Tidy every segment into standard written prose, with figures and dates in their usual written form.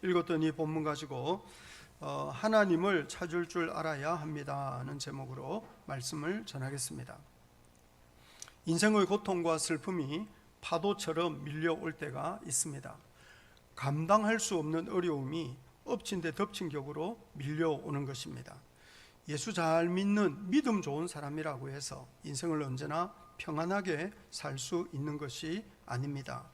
읽었던 이 본문 가지고 하나님을 찾을 줄 알아야 합니다 하는 제목으로 말씀을 전하겠습니다. 인생의 고통과 슬픔이 파도처럼 밀려올 때가 있습니다. 감당할 수 없는 어려움이 엎친 데 덮친 격으로 밀려오는 것입니다. 예수 잘 믿는 믿음 좋은 사람이라고 해서 인생을 언제나 평안하게 살 수 있는 것이 아닙니다.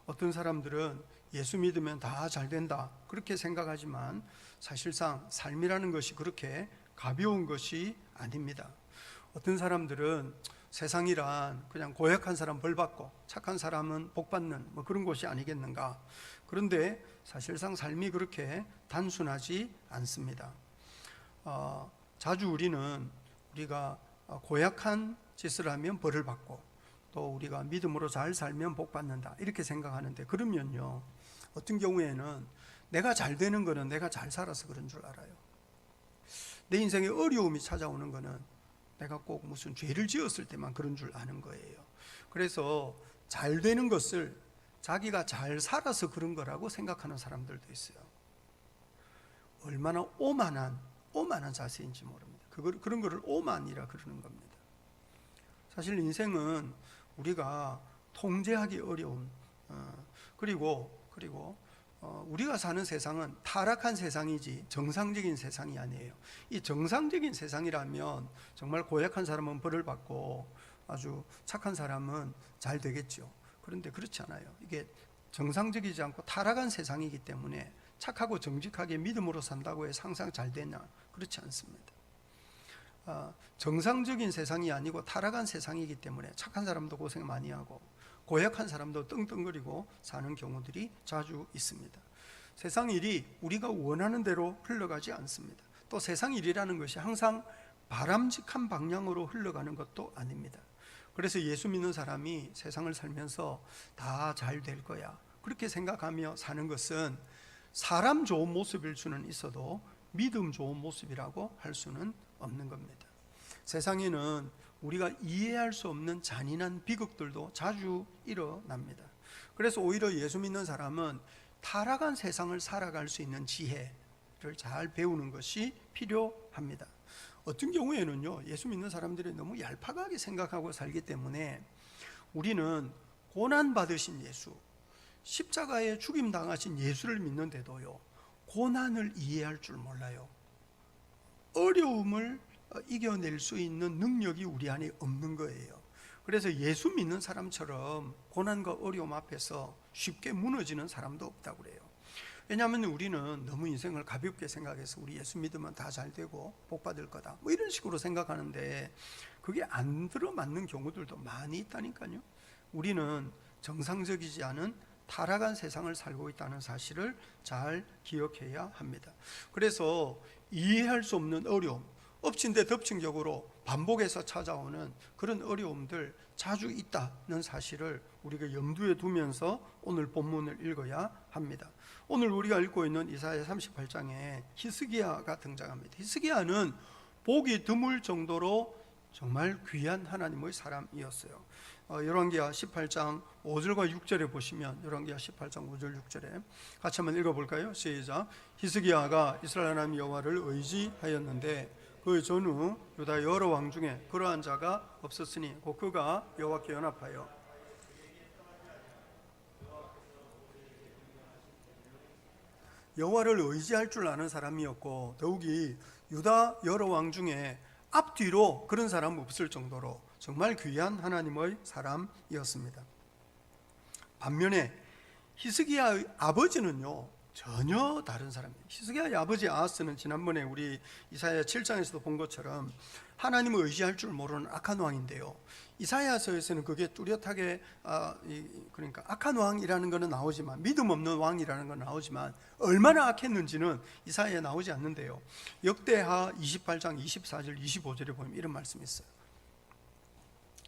어떤 사람들은 예수 믿으면 다 잘 된다 그렇게 생각하지만 사실상 삶이라는 것이 그렇게 가벼운 것이 아닙니다. 어떤 사람들은 세상이란 그냥 고약한 사람 벌 받고 착한 사람은 복 받는 그런 곳이 아니겠는가. 그런데 사실상 삶이 그렇게 단순하지 않습니다. 자주 우리가 고약한 짓을 하면 벌을 받고 또 우리가 믿음으로 잘 살면 복 받는다 이렇게 생각하는데, 그러면요 어떤 경우에는 내가 잘 되는 거는 내가 잘 살아서 그런 줄 알아요. 내 인생에 어려움이 찾아오는 거는 내가 꼭 무슨 죄를 지었을 때만 그런 줄 아는 거예요. 그래서 잘 되는 것을 자기가 잘 살아서 그런 거라고 생각하는 사람들도 있어요. 얼마나 오만한 자세인지 모릅니다. 그런 거를 오만이라 그러는 겁니다. 사실 인생은 우리가 통제하기 어려운 그리고 우리가 사는 세상은 타락한 세상이지 정상적인 세상이 아니에요. 이 정상적인 세상이라면 정말 고약한 사람은 벌을 받고 아주 착한 사람은 잘 되겠죠. 그런데 그렇지 않아요. 이게 정상적이지 않고 타락한 세상이기 때문에 착하고 정직하게 믿음으로 산다고 해서 항상 잘 되냐? 그렇지 않습니다. 정상적인 세상이 아니고 타락한 세상이기 때문에 착한 사람도 고생 많이 하고 고약한 사람도 떵떵거리고 사는 경우들이 자주 있습니다. 세상 일이 우리가 원하는 대로 흘러가지 않습니다. 또 세상 일이라는 것이 항상 바람직한 방향으로 흘러가는 것도 아닙니다. 그래서 예수 믿는 사람이 세상을 살면서 다 잘 될 거야 그렇게 생각하며 사는 것은 사람 좋은 모습일 수는 있어도 믿음 좋은 모습이라고 할 수는 없는 겁니다. 세상에는 우리가 이해할 수 없는 잔인한 비극들도 자주 일어납니다. 그래서 오히려 예수 믿는 사람은 타락한 세상을 살아갈 수 있는 지혜를 잘 배우는 것이 필요합니다. 어떤 경우에는요 예수 믿는 사람들이 너무 얄팍하게 생각하고 살기 때문에 우리는 고난받으신 예수, 십자가에 죽임당하신 예수를 믿는데도요 고난을 이해할 줄 몰라요. 어려움을 이겨낼 수 있는 능력이 우리 안에 없는 거예요. 그래서 예수 믿는 사람처럼 고난과 어려움 앞에서 쉽게 무너지는 사람도 없다고 그래요. 왜냐하면 우리는 너무 인생을 가볍게 생각해서 우리 예수 믿으면 다 잘 되고 복 받을 거다 이런 식으로 생각하는데 그게 안 들어맞는 경우들도 많이 있다니까요. 우리는 정상적이지 않은 타락한 세상을 살고 있다는 사실을 잘 기억해야 합니다. 그래서 이해할 수 없는 어려움, 엎친 데 덮친 격으로 반복해서 찾아오는 그런 어려움들 자주 있다는 사실을 우리가 염두에 두면서 오늘 본문을 읽어야 합니다. 오늘 우리가 읽고 있는 이사야 38장에 히스기야가 등장합니다. 히스기야는 보기 드물 정도로 정말 귀한 하나님의 사람이었어요. 열왕기하 18장 5절과 6절에 보시면 열왕기하 18장 5절 6절에 같이 한번 읽어볼까요? 시작. 히스기야가 이스라엘 하나님 여호와를 의지하였는데 그 전후 유다 여러 왕 중에 그러한 자가 없었으니 곧 그가 여호와께 연합하여 여호와를 의지할 줄 아는 사람이었고 더욱이 유다 여러 왕 중에 앞뒤로 그런 사람 없을 정도로 정말 귀한 하나님의 사람이었습니다. 반면에 히스기야의 아버지는요 전혀 다른 사람이에요. 히스기야의 아버지 아하스는 지난번에 우리 이사야 7장에서도 본 것처럼 하나님을 의지할 줄 모르는 악한 왕인데요, 이사야서에서는 그게 뚜렷하게 그러니까 악한 왕이라는 것은 나오지만 믿음 없는 왕이라는 건 나오지만 얼마나 악했는지는 이사야에 나오지 않는데요, 역대하 28장 24절 25절에 보면 이런 말씀이 있어요.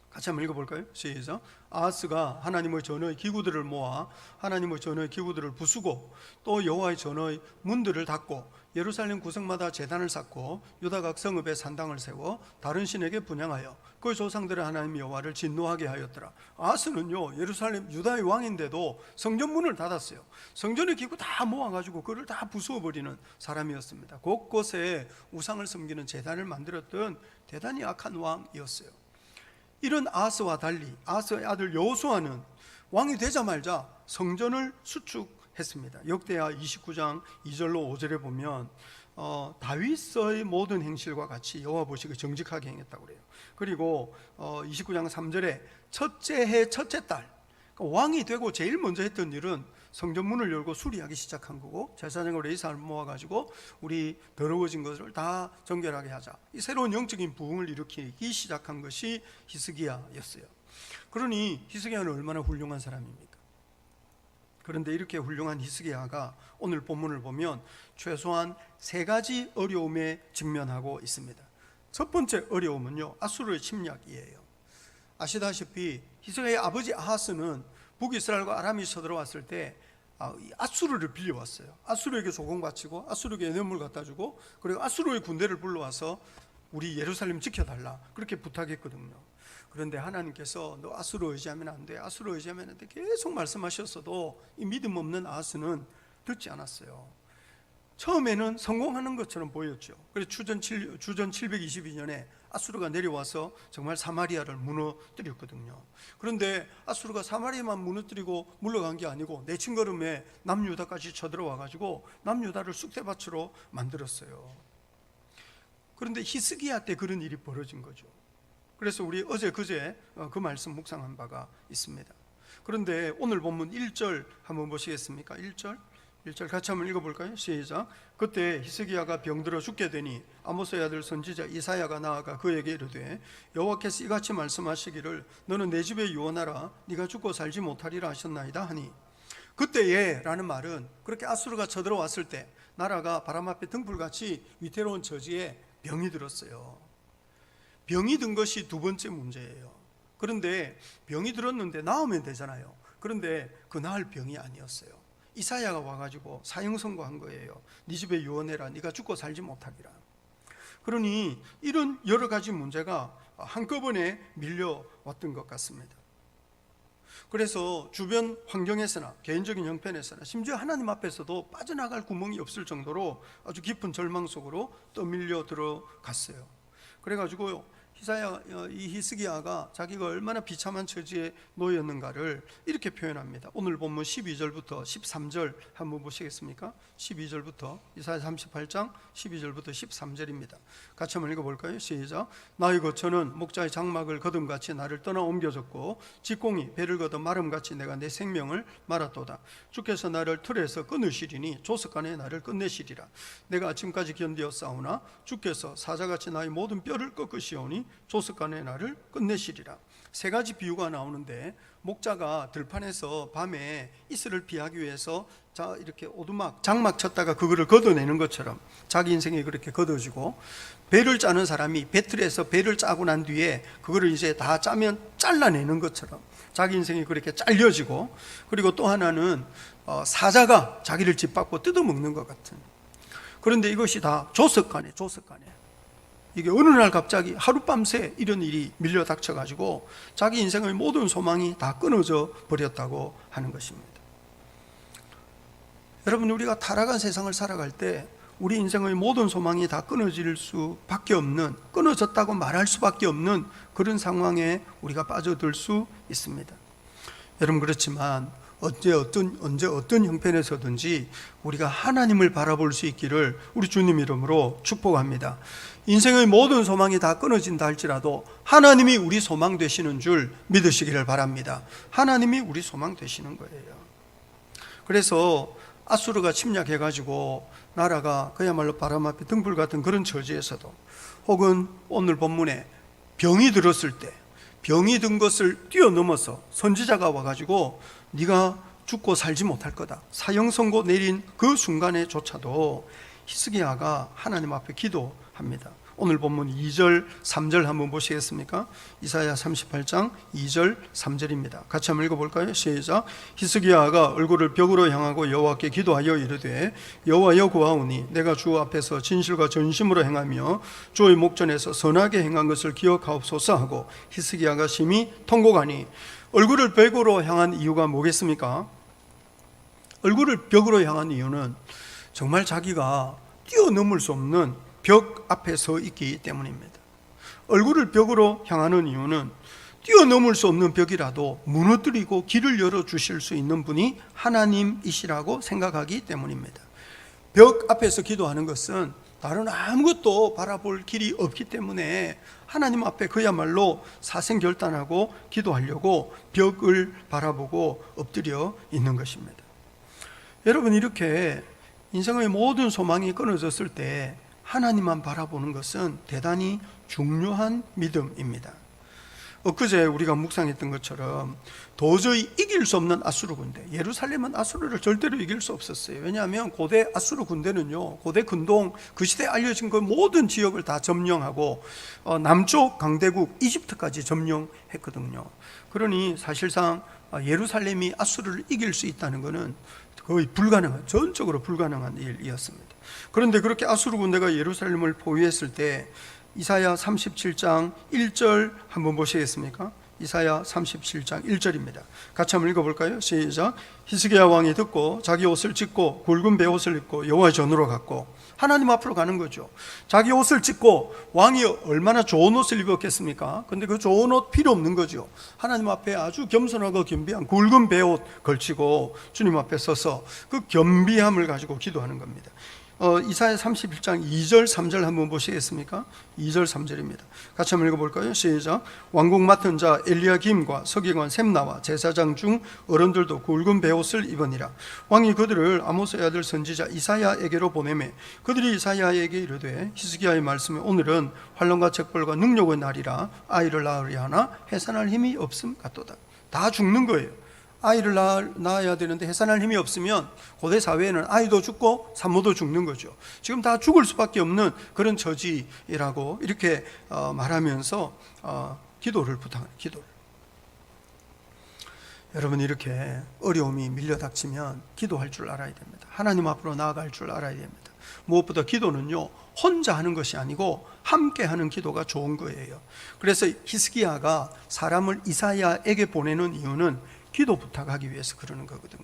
같이 한번 읽어볼까요? 시작. 아하스가 하나님의 전의 기구들을 모아 하나님의 전의 기구들을 부수고 또 여호와의 전의 문들을 닫고 예루살렘 구성마다 제단을 쌓고 유다각 성읍에 산당을 세워 다른 신에게 분향하여 그 조상들의 하나님 여호와를 진노하게 하였더라. 아하스는요, 예루살렘 유다의 왕인데도 성전 문을 닫았어요. 성전의 기구 다 모아가지고 그를 다 부수어버리는 사람이었습니다. 곳곳에 우상을 섬기는 제단을 만들었던 대단히 악한 왕이었어요. 이런 아하스와 달리 아하스의 아들 여호수아는 왕이 되자마자 성전을 수축했습니다. 역대하 29장 2절로 5절에 보면 다윗의 모든 행실과 같이 여호와 보시기에 정직하게 행했다고 그래요. 그리고 29장 3절에 첫째 해 첫째 달, 그러니까 왕이 되고 제일 먼저 했던 일은 성전문을 열고 수리하기 시작한 거고, 제사장으로 레위사를 모아가지고 우리 더러워진 것을 다 정결하게 하자, 이 새로운 영적인 부흥을 일으키기 시작한 것이 히스기야였어요. 그러니 히스기야는 얼마나 훌륭한 사람입니까? 그런데 이렇게 훌륭한 히스기야가 오늘 본문을 보면 최소한 3가지 어려움에 직면하고 있습니다. 첫 번째 어려움은요, 아수르의 침략이에요. 아시다시피 히스기야의 아버지 아하스는 북이스라엘과 아람이 쳐들어왔을 때 아수르를 빌려왔어요. 아수르에게 조공 바치고 아수르에게 에너물 갖다 주고, 그리고 아수르의 군대를 불러와서 우리 예루살렘 지켜달라 그렇게 부탁했거든요. 그런데 하나님께서 너 아수르 의지하면 안 돼, 아수르 의지하면 안 돼 계속 말씀하셨어도 이 믿음 없는 아하스는 듣지 않았어요. 처음에는 성공하는 것처럼 보였죠. 그래서 주전 722년에 아수르가 내려와서 정말 사마리아를 무너뜨렸거든요. 그런데 아수르가 사마리아만 무너뜨리고 물러간 게 아니고 내친 걸음에 남유다까지 쳐들어와가지고 남유다를 쑥대밭으로 만들었어요. 그런데 히스기야 때 그런 일이 벌어진 거죠. 그래서 우리 어제 그제 그 말씀 묵상한 바가 있습니다. 그런데 오늘 본문 1절 한번 보시겠습니까? 1절 같이 한번 읽어볼까요? 시작. 그때 히스기야가 병들어 죽게 되니 아모스의 아들 선지자 이사야가 나아가 그에게 이르되 여호와께서 이같이 말씀하시기를 너는 내 집에 유언하라 네가 죽고 살지 못하리라 하셨나이다 하니, 그때에 라는 말은 그렇게 아수르가 쳐들어왔을 때 나라가 바람 앞에 등불같이 위태로운 저지에 병이 들었어요. 병이 든 것이 두 번째 문제예요. 그런데 병이 들었는데 나으면 되잖아요. 그런데 그 나을 병이 아니었어요. 이사야가 와가지고 사형 선고한 거예요. 네 집에 유언해라 네가 죽고 살지 못하리라. 그러니 이런 여러 가지 문제가 한꺼번에 밀려왔던 것 같습니다. 그래서 주변 환경에서나 개인적인 형편에서나 심지어 하나님 앞에서도 빠져나갈 구멍이 없을 정도로 아주 깊은 절망 속으로 떠밀려 들어갔어요. 그래가지고 이 히스기야가 자기가 얼마나 비참한 처지에 놓였는가를 이렇게 표현합니다. 오늘 본문 12절부터 13절 한번 보시겠습니까? 12절부터 이사야 38장 12절부터 13절입니다. 같이 한번 읽어볼까요? 시작. 나의 거처는 목자의 장막을 거둠같이 나를 떠나 옮겨졌고 직공이 배를 걷어 마름같이 내가 내 생명을 말았도다. 주께서 나를 틀에서 끊으시리니 조석간에 나를 끝내시리라. 내가 아침까지 견디었사오나 주께서 사자같이 나의 모든 뼈를 꺾으시오니 조석간에 나를 끝내시리라. 3가지 비유가 나오는데, 목자가 들판에서 밤에 이슬을 피하기 위해서 이렇게 오두막 장막 쳤다가 그거를 걷어내는 것처럼 자기 인생이 그렇게 걷어지고, 배를 짜는 사람이 배틀에서 배를 짜고 난 뒤에 그거를 이제 다 짜면 잘라내는 것처럼 자기 인생이 그렇게 잘려지고, 그리고 또 하나는 사자가 자기를 짓밟고 뜯어먹는 것 같은, 그런데 이것이 다 조석간에 이게 어느 날 갑자기 하룻밤새 이런 일이 밀려 닥쳐가지고 자기 인생의 모든 소망이 다 끊어져 버렸다고 하는 것입니다. 여러분, 우리가 타락한 세상을 살아갈 때 우리 인생의 모든 소망이 다 끊어질 수밖에 없는, 끊어졌다고 말할 수밖에 없는 그런 상황에 우리가 빠져들 수 있습니다. 여러분, 그렇지만 언제 어떤 형편에서든지 우리가 하나님을 바라볼 수 있기를 우리 주님 이름으로 축복합니다. 인생의 모든 소망이 다 끊어진다 할지라도 하나님이 우리 소망 되시는 줄 믿으시기를 바랍니다. 하나님이 우리 소망 되시는 거예요. 그래서 아수르가 침략해가지고 나라가 그야말로 바람 앞에 등불 같은 그런 처지에서도, 혹은 오늘 본문에 병이 들었을 때 병이 든 것을 뛰어넘어서 선지자가 와가지고 네가 죽고 살지 못할 거다, 사형 선고 내린 그 순간에조차도 히스기야가 하나님 앞에 기도합니다. 오늘 본문 2절, 3절 한번 보시겠습니까? 이사야 38장 2절, 3절입니다. 같이 한번 읽어볼까요? 시작. 히스기야가 얼굴을 벽으로 향하고 여호와께 기도하여 이르되 여호와여 구하오니 내가 주 앞에서 진실과 전심으로 행하며 주의 목전에서 선하게 행한 것을 기억하옵소서 하고 히스기야가 심히 통곡하니. 얼굴을 벽으로 향한 이유가 뭐겠습니까? 얼굴을 벽으로 향한 이유는 정말 자기가 뛰어넘을 수 없는 벽 앞에 서 있기 때문입니다. 얼굴을 벽으로 향하는 이유는 뛰어넘을 수 없는 벽이라도 무너뜨리고 길을 열어주실 수 있는 분이 하나님이시라고 생각하기 때문입니다. 벽 앞에서 기도하는 것은 다른 아무것도 바라볼 길이 없기 때문에 하나님 앞에 그야말로 사생결단하고 기도하려고 벽을 바라보고 엎드려 있는 것입니다. 여러분, 이렇게 인생의 모든 소망이 끊어졌을 때 하나님만 바라보는 것은 대단히 중요한 믿음입니다. 엊그제 우리가 묵상했던 것처럼 도저히 이길 수 없는 아수르 군대, 예루살렘은 아수르를 절대로 이길 수 없었어요. 왜냐하면 고대 아수르 군대는요, 고대 근동 그 시대에 알려진 그 모든 지역을 다 점령하고 남쪽 강대국 이집트까지 점령했거든요. 그러니 사실상 예루살렘이 아수르를 이길 수 있다는 것은 거의 불가능한, 전적으로 불가능한 일이었습니다. 그런데 그렇게 아수르 군대가 예루살렘을 포위했을 때 이사야 37장 1절 한번 보시겠습니까? 이사야 37장 1절입니다. 같이 한번 읽어볼까요? 시작. 히스기야 왕이 듣고 자기 옷을 찢고 굵은 베옷을 입고 여호와의 전으로 갔고, 하나님 앞으로 가는 거죠. 자기 옷을 찢고, 왕이 얼마나 좋은 옷을 입었겠습니까? 근데 그 좋은 옷 필요 없는 거죠. 하나님 앞에 아주 겸손하고 겸비한 굵은 베옷 걸치고 주님 앞에 서서 그 겸비함을 가지고 기도하는 겁니다. 이사야 31장 2절 3절 한번 보시겠습니까? 2절 3절입니다. 같이 한번 읽어볼까요? 시작. 왕궁 맡은 자 엘리야김과 서기관 셈나와 제사장 중 어른들도 굵은 베옷을 입으니라. 왕이 그들을 아모스의 아들 선지자 이사야에게로 보내매 그들이 이사야에게 이르되 히스기야의 말씀에 오늘은 환난과 책벌과 능력의 날이라 아이를 낳으려 하나 해산할 힘이 없음 같도다. 다 죽는 거예요. 아이를 낳아야 되는데 해산할 힘이 없으면 고대 사회에는 아이도 죽고 산모도 죽는 거죠. 지금 다 죽을 수밖에 없는 그런 처지라고 이렇게 말하면서 기도를 부탁합니다. 기도를. 여러분, 이렇게 어려움이 밀려닥치면 기도할 줄 알아야 됩니다. 하나님 앞으로 나아갈 줄 알아야 됩니다. 무엇보다 기도는요, 혼자 하는 것이 아니고 함께 하는 기도가 좋은 거예요. 그래서 히스기야가 사람을 이사야에게 보내는 이유는 기도 부탁하기 위해서 그러는 거거든요.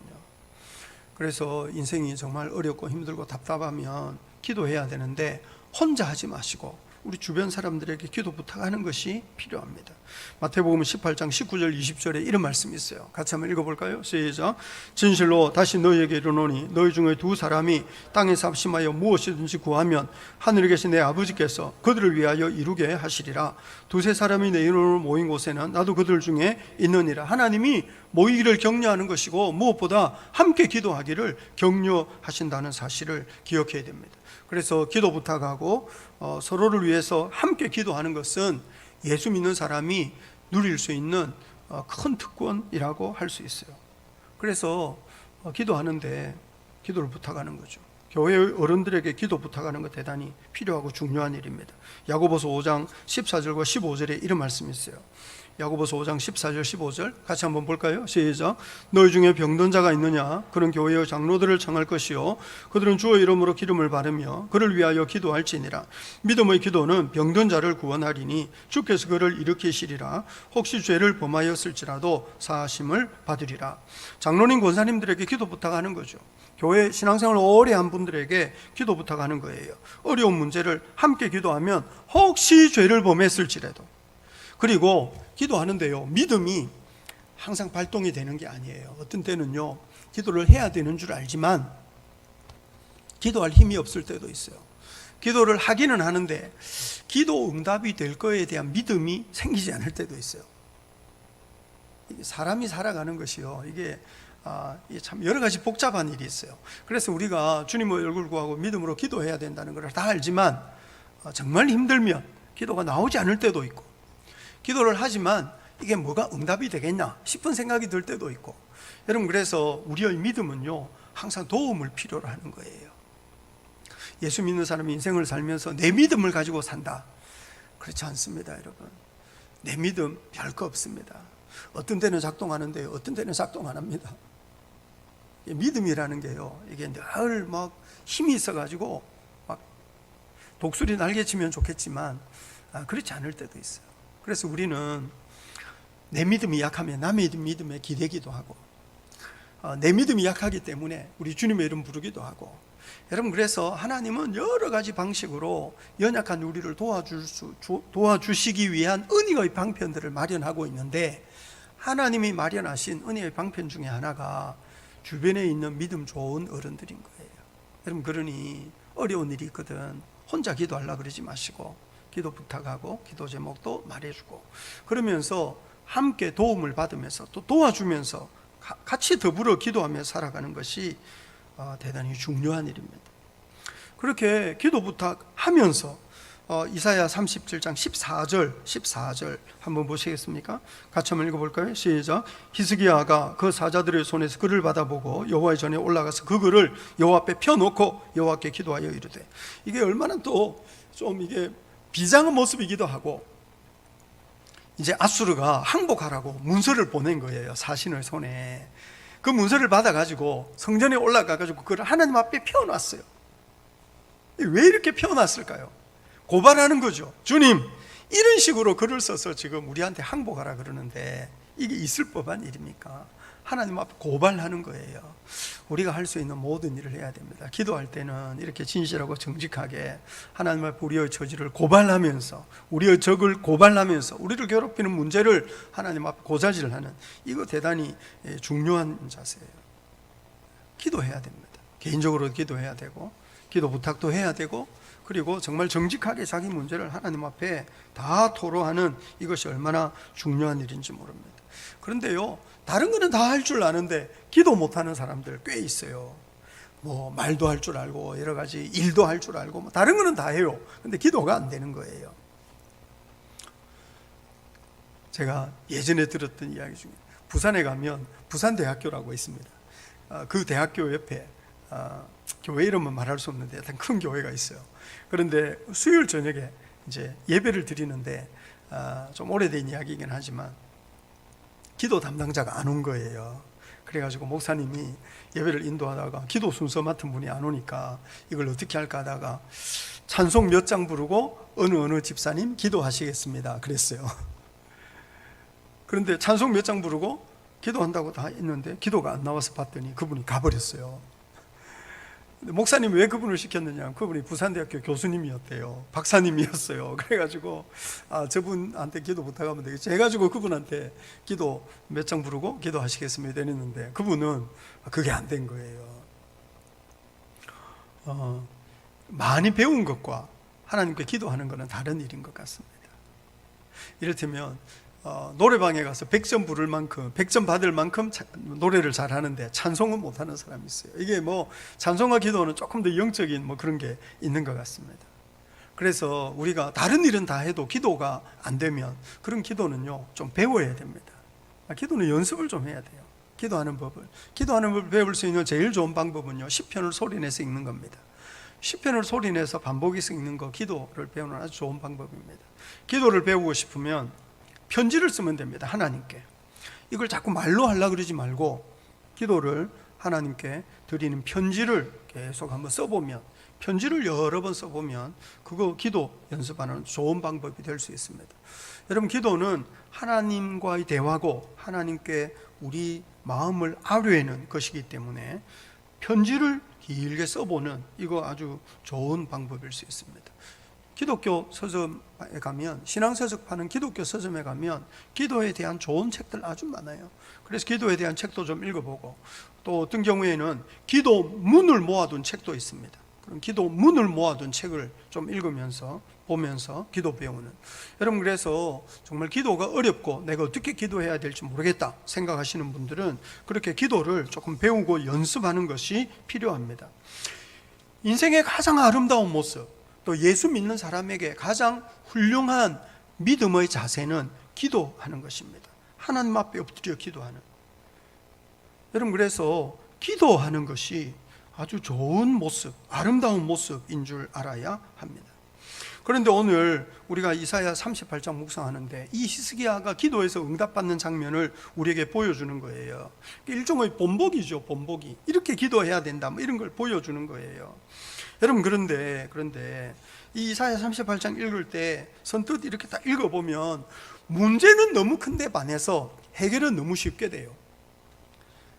그래서 인생이 정말 어렵고 힘들고 답답하면 기도해야 되는데 혼자 하지 마시고 우리 주변 사람들에게 기도 부탁하는 것이 필요합니다. 마태복음 18장 19절 20절에 이런 말씀이 있어요. 같이 한번 읽어볼까요? 시작. 진실로 다시 너희에게 이르노니 너희 중에 두 사람이 땅에서 합심하여 무엇이든지 구하면 하늘에 계신 내 아버지께서 그들을 위하여 이루게 하시리라. 두세 사람이 내 이름으로 모인 곳에는 나도 그들 중에 있느니라. 하나님이 모이기를 격려하는 것이고 무엇보다 함께 기도하기를 격려하신다는 사실을 기억해야 됩니다. 그래서 기도 부탁하고 서로를 위해서 함께 기도하는 것은 예수 믿는 사람이 누릴 수 있는 큰 특권이라고 할 수 있어요. 그래서 기도하는데 기도를 부탁하는 거죠. 교회 어른들에게 기도 부탁하는 것 대단히 필요하고 중요한 일입니다. 야고보서 5장 14절과 15절에 이런 말씀이 있어요. 야고보서 5장 14절 15절 같이 한번 볼까요? 시작. 너희 중에 병든 자가 있느냐? 그런 교회의 장로들을 청할 것이요 그들은 주의 이름으로 기름을 바르며 그를 위하여 기도할지니라. 믿음의 기도는 병든 자를 구원하리니 주께서 그를 일으키시리라. 혹시 죄를 범하였을지라도 사하심을 받으리라. 장로님 권사님들에게 기도 부탁하는 거죠. 교회 신앙생활 오래 한 분들에게 기도 부탁하는 거예요. 어려운 문제를 함께 기도하면 혹시 죄를 범했을지라도. 그리고 기도하는데요, 믿음이 항상 발동이 되는 게 아니에요. 어떤 때는요, 기도를 해야 되는 줄 알지만 기도할 힘이 없을 때도 있어요. 기도를 하기는 하는데 기도 응답이 될 거에 대한 믿음이 생기지 않을 때도 있어요. 사람이 살아가는 것이요, 이게 참 여러 가지 복잡한 일이 있어요. 그래서 우리가 주님의 얼굴 구하고 믿음으로 기도해야 된다는 걸 다 알지만 정말 힘들면 기도가 나오지 않을 때도 있고, 기도를 하지만 이게 뭐가 응답이 되겠냐 싶은 생각이 들 때도 있고. 여러분, 그래서 우리의 믿음은요 항상 도움을 필요로 하는 거예요. 예수 믿는 사람이 인생을 살면서 내 믿음을 가지고 산다, 그렇지 않습니다. 여러분, 내 믿음 별거 없습니다. 어떤 때는 작동하는데 어떤 때는 작동 안 합니다. 믿음이라는 게요, 이게 늘 막 힘이 있어가지고 막 독수리 날개치면 좋겠지만 그렇지 않을 때도 있어요. 그래서 우리는 내 믿음이 약하면 남의 믿음에 기대기도 하고, 내 믿음이 약하기 때문에 우리 주님의 이름 부르기도 하고. 여러분, 그래서 하나님은 여러 가지 방식으로 연약한 우리를 도와주시기 위한 은혜의 방편들을 마련하고 있는데, 하나님이 마련하신 은혜의 방편 중에 하나가 주변에 있는 믿음 좋은 어른들인 거예요. 여러분, 그러니 어려운 일이 있거든 혼자 기도하려고 그러지 마시고 기도 부탁하고 기도 제목도 말해주고, 그러면서 함께 도움을 받으면서 또 도와주면서 같이 더불어 기도하며 살아가는 것이 대단히 중요한 일입니다. 그렇게 기도 부탁하면서 이사야 37장 14절 한번 보시겠습니까? 같이 한번 읽어볼까요? 시작. 히스기야가 그 사자들의 손에서 글을 받아보고 여호와의 전에 올라가서 그 글을 여호와 앞에 펴놓고 여호와께 기도하여 이르되. 이게 얼마나 또 좀 이게 비장한 모습이기도 하고, 이제 아수르가 항복하라고 문서를 보낸 거예요, 사신의 손에. 그 문서를 받아가지고 성전에 올라가가지고 그걸 하나님 앞에 펴놨어요. 왜 이렇게 펴놨을까요? 고발하는 거죠. 주님, 이런 식으로 글을 써서 지금 우리한테 항복하라 그러는데 이게 있을 법한 일입니까? 하나님 앞에 고발하는 거예요. 우리가 할 수 있는 모든 일을 해야 됩니다. 기도할 때는 이렇게 진실하고 정직하게 하나님 앞에 우리의 처지를 고발하면서, 우리의 적을 고발하면서, 우리를 괴롭히는 문제를 하나님 앞에 고자질을 하는, 이거 대단히 중요한 자세예요. 기도해야 됩니다. 개인적으로 기도해야 되고, 기도 부탁도 해야 되고, 그리고 정말 정직하게 자기 문제를 하나님 앞에 다 토로하는, 이것이 얼마나 중요한 일인지 모릅니다. 그런데요, 다른 거는 다 할 줄 아는데 기도 못하는 사람들 꽤 있어요. 뭐 말도 할 줄 알고 여러 가지 일도 할 줄 알고, 뭐 다른 거는 다 해요. 근데 기도가 안 되는 거예요. 제가 예전에 들었던 이야기 중에, 부산에 가면 부산대학교라고 있습니다. 그 대학교 옆에 교회 이름은 말할 수 없는데 하여튼 큰 교회가 있어요. 그런데 수요일 저녁에 이제 예배를 드리는데, 좀 오래된 이야기이긴 하지만 기도 담당자가 안 온 거예요. 그래가지고 목사님이 예배를 인도하다가 기도 순서 맡은 분이 안 오니까 이걸 어떻게 할까 하다가 찬송 몇 장 부르고 어느 집사님 기도하시겠습니다 그랬어요. 그런데 찬송 몇 장 부르고 기도한다고 다 했는데 기도가 안 나와서 봤더니 그분이 가버렸어요. 목사님 왜 그분을 시켰느냐, 그분이 부산대학교 교수님이었대요. 박사님이었어요. 그래가지고 저분한테 기도 부탁하면 되겠지 해가지고 그분한테 기도 몇 장 부르고 기도하시겠습니다 했는데, 그분은 그게 안 된 거예요. 많이 배운 것과 하나님께 기도하는 것은 다른 일인 것 같습니다. 이를테면 노래방에 가서 100점 부를 만큼, 100점 받을 만큼 노래를 잘하는데 찬송은 못하는 사람이 있어요. 이게 뭐 찬송과 기도는 조금 더 영적인 뭐 그런 게 있는 것 같습니다. 그래서 우리가 다른 일은 다 해도 기도가 안 되면 그런 기도는요 좀 배워야 됩니다. 기도는 연습을 좀 해야 돼요. 기도하는 법을 배울 수 있는 제일 좋은 방법은요, 시편을 소리내서 읽는 겁니다. 시편을 소리내서 반복해서 읽는 거, 기도를 배우는 아주 좋은 방법입니다. 기도를 배우고 싶으면 편지를 쓰면 됩니다. 하나님께. 이걸 자꾸 말로 하려고 그러지 말고 기도를 하나님께 드리는 편지를 계속 한번 써보면, 편지를 여러 번 써보면 그거 기도 연습하는 좋은 방법이 될 수 있습니다. 여러분, 기도는 하나님과의 대화고 하나님께 우리 마음을 아뢰는 것이기 때문에 편지를 길게 써보는, 이거 아주 좋은 방법일 수 있습니다. 기독교 서점에 가면, 신앙서적 파는 기독교 서점에 가면 기도에 대한 좋은 책들 아주 많아요. 그래서 기도에 대한 책도 좀 읽어보고, 또 어떤 경우에는 기도문을 모아둔 책도 있습니다. 그럼 기도문을 모아둔 책을 좀 읽으면서 보면서 기도 배우는, 여러분, 그래서 정말 기도가 어렵고 내가 어떻게 기도해야 될지 모르겠다 생각하시는 분들은 그렇게 기도를 조금 배우고 연습하는 것이 필요합니다. 인생의 가장 아름다운 모습, 또 예수 믿는 사람에게 가장 훌륭한 믿음의 자세는 기도하는 것입니다. 하나님 앞에 엎드려 기도하는. 여러분, 그래서 기도하는 것이 아주 좋은 모습, 아름다운 모습인 줄 알아야 합니다. 그런데 오늘 우리가 이사야 38장 묵상하는데 이 히스기야가 기도에서 응답받는 장면을 우리에게 보여주는 거예요. 일종의 본보기죠, 본보기. 이렇게 기도해야 된다, 뭐 이런 걸 보여주는 거예요. 여러분, 그런데 이 이사야 38장 읽을 때 선뜻 이렇게 딱 읽어보면 문제는 너무 큰데 반해서 해결은 너무 쉽게 돼요.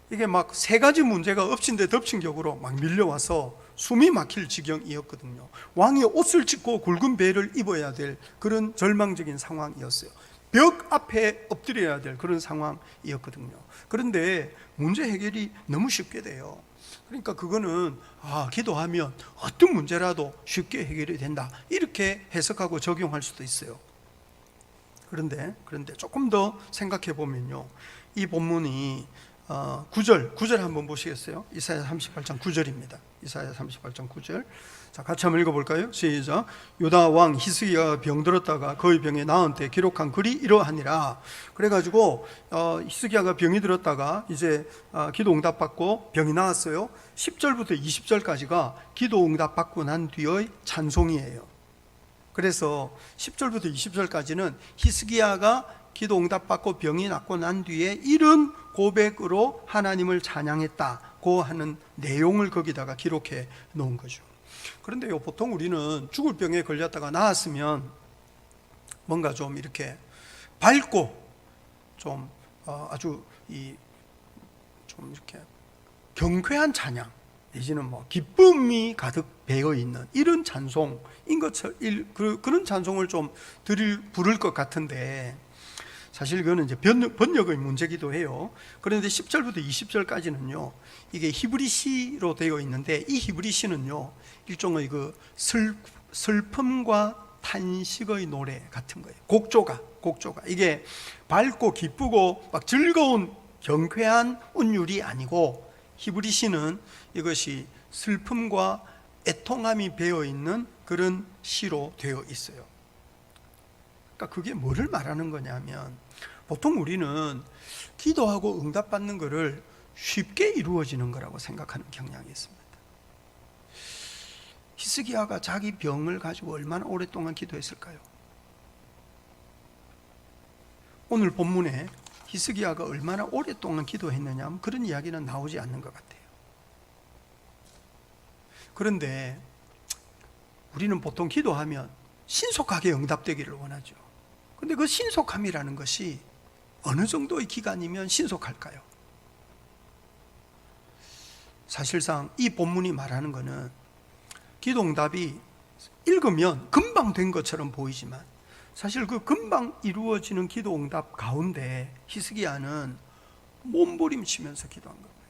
이게 막 세 가지 문제가 엎친 데 덮친 격으로 막 밀려와서 숨이 막힐 지경이었거든요. 왕이 옷을 찢고 굵은 베를 입어야 될 그런 절망적인 상황이었어요. 벽 앞에 엎드려야 될 그런 상황이었거든요. 그런데 문제 해결이 너무 쉽게 돼요. 그러니까 그거는 기도하면 어떤 문제라도 쉽게 해결이 된다, 이렇게 해석하고 적용할 수도 있어요. 그런데 조금 더 생각해 보면요, 이 본문이 9절 한번 보시겠어요? 이사야 38장 9절입니다. 이사야 38장 9절. 자, 같이 한번 읽어볼까요? 시작. 유다 왕 히스기야가 병들었다가 그의 병에 나은 때 기록한 글이 이러하니라. 그래가지고 히스기야가 병이 들었다가 이제 기도 응답 받고 병이 나았어요. 10절부터 20절까지가 기도 응답 받고 난 뒤의 찬송이에요. 그래서 10절부터 20절까지는 히스기야가 기도 응답 받고 병이 낫고 난 뒤에 이런 고백으로 하나님을 찬양했다고 하는 내용을 거기다가 기록해 놓은 거죠. 그런데요, 보통 우리는 죽을 병에 걸렸다가 나았으면 뭔가 좀 이렇게 밝고 좀 아주 좀 이렇게 경쾌한 찬양, 내지는 뭐 기쁨이 가득 배어 있는 이런 찬송인 것처럼 그런 찬송을 좀 부를 것 같은데, 사실 그거는 이제 번역의 문제기도 해요. 그런데 10절부터 20절까지는요, 이게 히브리시로 되어 있는데 이 히브리시는요, 일종의 그 슬픔과 탄식의 노래 같은 거예요. 곡조가 이게 밝고 기쁘고 막 즐거운 경쾌한 운율이 아니고, 히브리시는 이것이 슬픔과 애통함이 배어 있는 그런 시로 되어 있어요. 그러니까 그게 뭐를 말하는 거냐면, 보통 우리는 기도하고 응답받는 것을 쉽게 이루어지는 거라고 생각하는 경향이 있습니다. 히스기야가 자기 병을 가지고 얼마나 오랫동안 기도했을까요? 오늘 본문에 히스기야가 얼마나 오랫동안 기도했느냐 하면 그런 이야기는 나오지 않는 것 같아요. 그런데 우리는 보통 기도하면 신속하게 응답되기를 원하죠. 그런데 그 신속함이라는 것이 어느 정도의 기간이면 신속할까요? 사실상 이 본문이 말하는 것은 기도 응답이 읽으면 금방 된 것처럼 보이지만 사실 그 금방 이루어지는 기도 응답 가운데 히스기야는 몸부림치면서 기도한 겁니다.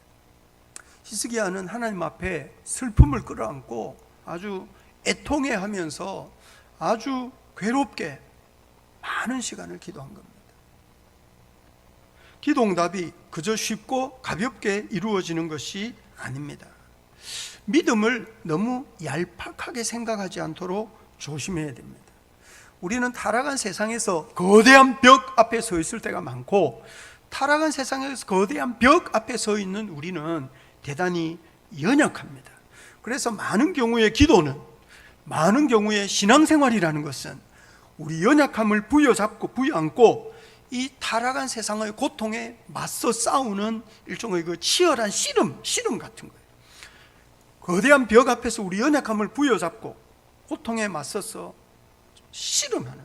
히스기야는 하나님 앞에 슬픔을 끌어안고 아주 애통해하면서 아주 괴롭게 많은 시간을 기도한 겁니다. 기도 응답이 그저 쉽고 가볍게 이루어지는 것이 아닙니다. 믿음을 너무 얄팍하게 생각하지 않도록 조심해야 됩니다. 우리는 타락한 세상에서 거대한 벽 앞에 서 있을 때가 많고, 타락한 세상에서 거대한 벽 앞에 서 있는 우리는 대단히 연약합니다. 그래서 많은 경우에 기도는, 많은 경우에 신앙생활이라는 것은 우리 연약함을 부여안고 이 타락한 세상의 고통에 맞서 싸우는 일종의 그 치열한 씨름 같은 거예요. 거대한 벽 앞에서 우리 연약함을 부여잡고 고통에 맞서서 씨름하는.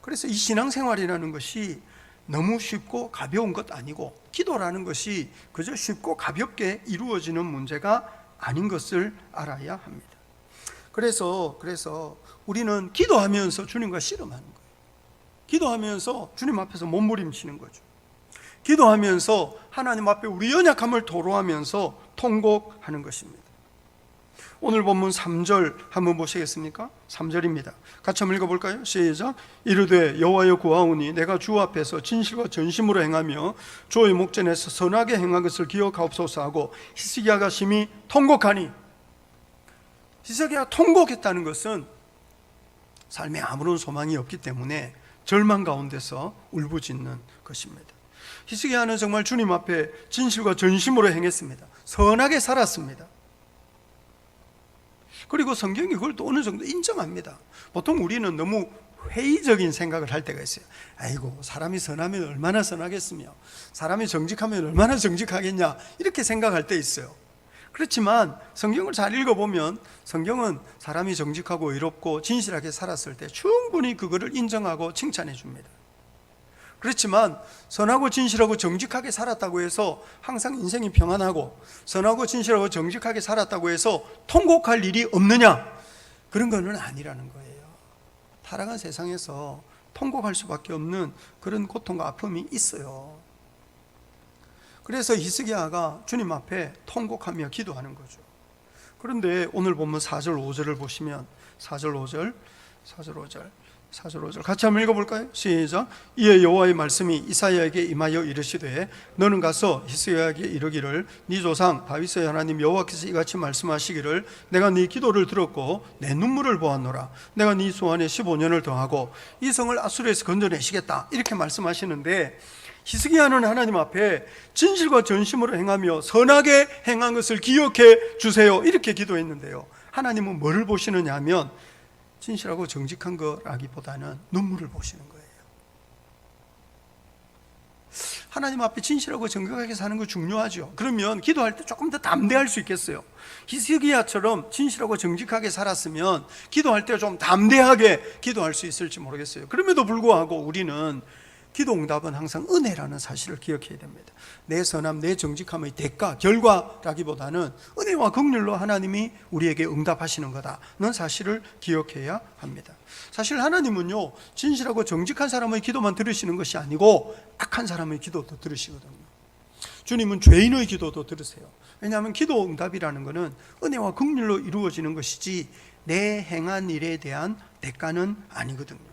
그래서 이 신앙생활이라는 것이 너무 쉽고 가벼운 것 아니고, 기도라는 것이 그저 쉽고 가볍게 이루어지는 문제가 아닌 것을 알아야 합니다. 그래서 우리는 기도하면서 주님과 씨름하는 거예요. 기도하면서 주님 앞에서 몸부림치는 거죠. 기도하면서 하나님 앞에 우리 연약함을 토로하면서 통곡하는 것입니다. 오늘 본문 3절 한번 보시겠습니까? 3절입니다. 같이 한번 읽어볼까요? 시작. 이르되 여호와여 구하오니 내가 주 앞에서 진실과 전심으로 행하며 주의 목전에서 선하게 행한 것을 기억하옵소서 하고 히스기야가 심히 통곡하니. 히스기야가 통곡했다는 것은 삶에 아무런 소망이 없기 때문에 절망 가운데서 울부짖는 것입니다. 히스기야는 정말 주님 앞에 진실과 전심으로 행했습니다. 선하게 살았습니다. 그리고 성경이 그걸 또 어느 정도 인정합니다. 보통 우리는 너무 회의적인 생각을 할 때가 있어요. 아이고, 사람이 선하면 얼마나 선하겠으며 사람이 정직하면 얼마나 정직하겠냐, 이렇게 생각할 때 있어요. 그렇지만 성경을 잘 읽어보면 성경은 사람이 정직하고 의롭고 진실하게 살았을 때 충분히 그거를 인정하고 칭찬해 줍니다. 그렇지만 선하고 진실하고 정직하게 살았다고 해서 항상 인생이 평안하고, 선하고 진실하고 정직하게 살았다고 해서 통곡할 일이 없느냐? 그런 건 아니라는 거예요. 타락한 세상에서 통곡할 수밖에 없는 그런 고통과 아픔이 있어요. 그래서 히스기야가 주님 앞에 통곡하며 기도하는 거죠. 그런데 오늘 보면 4절 5절을 보시면 4절 5절 같이 한번 읽어볼까요? 시작. 이에 여호와의 말씀이 이사야에게 임하여 이르시되 너는 가서 히스기야에게 이르기를 네 조상 다윗의 하나님 여호와께서 이같이 말씀하시기를 내가 네 기도를 들었고 내 눈물을 보았노라. 내가 네 소원에 15년을 더하고 이 성을 아수르에서 건져내시겠다, 이렇게 말씀하시는데, 히스기야는 하나님 앞에 진실과 전심으로 행하며 선하게 행한 것을 기억해 주세요, 이렇게 기도했는데요, 하나님은 뭐를 보시느냐 하면 진실하고 정직한 거라기보다는 눈물을 보시는 거예요. 하나님 앞에 진실하고 정직하게 사는 거 중요하죠. 그러면 기도할 때 조금 더 담대할 수 있겠어요. 히스기야처럼 진실하고 정직하게 살았으면 기도할 때 좀 담대하게 기도할 수 있을지 모르겠어요. 그럼에도 불구하고 우리는 기도 응답은 항상 은혜라는 사실을 기억해야 됩니다. 내 선함, 내 정직함의 대가, 결과라기보다는 은혜와 긍휼로 하나님이 우리에게 응답하시는 거다는 사실을 기억해야 합니다. 사실 하나님은요, 진실하고 정직한 사람의 기도만 들으시는 것이 아니고 악한 사람의 기도도 들으시거든요. 주님은 죄인의 기도도 들으세요. 왜냐하면 기도 응답이라는 것은 은혜와 긍휼로 이루어지는 것이지 내 행한 일에 대한 대가는 아니거든요.